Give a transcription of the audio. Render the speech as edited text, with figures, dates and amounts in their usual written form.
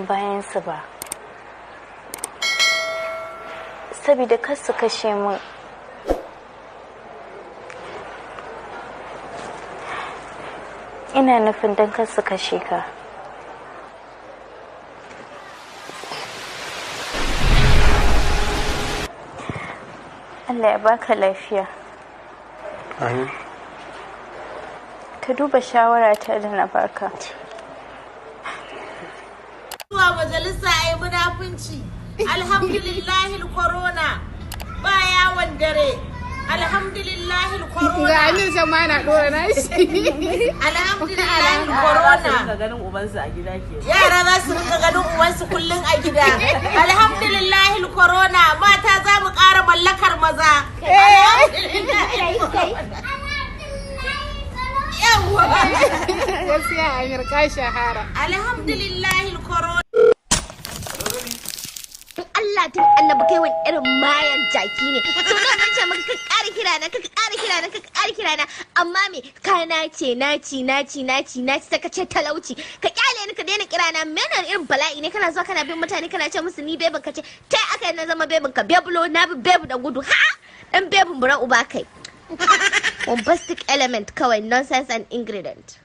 goyon bayansu ba, saboda kar su kashe mu. Ina nufin don kar su kashe ka. Allah ya baka lafiya. Amin. Ka duba shawara ta da na baka. Zuwa majalisa a yi munafunci. Alhamdulillahi corona ba yawon dare. Alhamdulillahi corona. Ga Amir jama'a na dora na shi. Alhamdulillahi corona. ganin ubansu a gida ke. Yara za su rinka ganin ubansu kullum a gida. Alhamdulillahi corona mata za mu ƙara mallakar maza. Yawwa. Gaskiya Amir ka shahara. Alhamdulillahi corona. Allah tun annabi kai wani irin mayan jaki ne. So da mun ce maka ka ƙara kira na amma me ka naci saka ce talauci ka kyale ni ka daina kira na mena irin bala'i ne kana zuwa kana bin mutane kana ce musu ni bebin ka ce ta aka na zama bebin ka bebulo na bi bebu da gudu ha dan bebin bura uba kai bombastic element kawai nonsense and ingredient.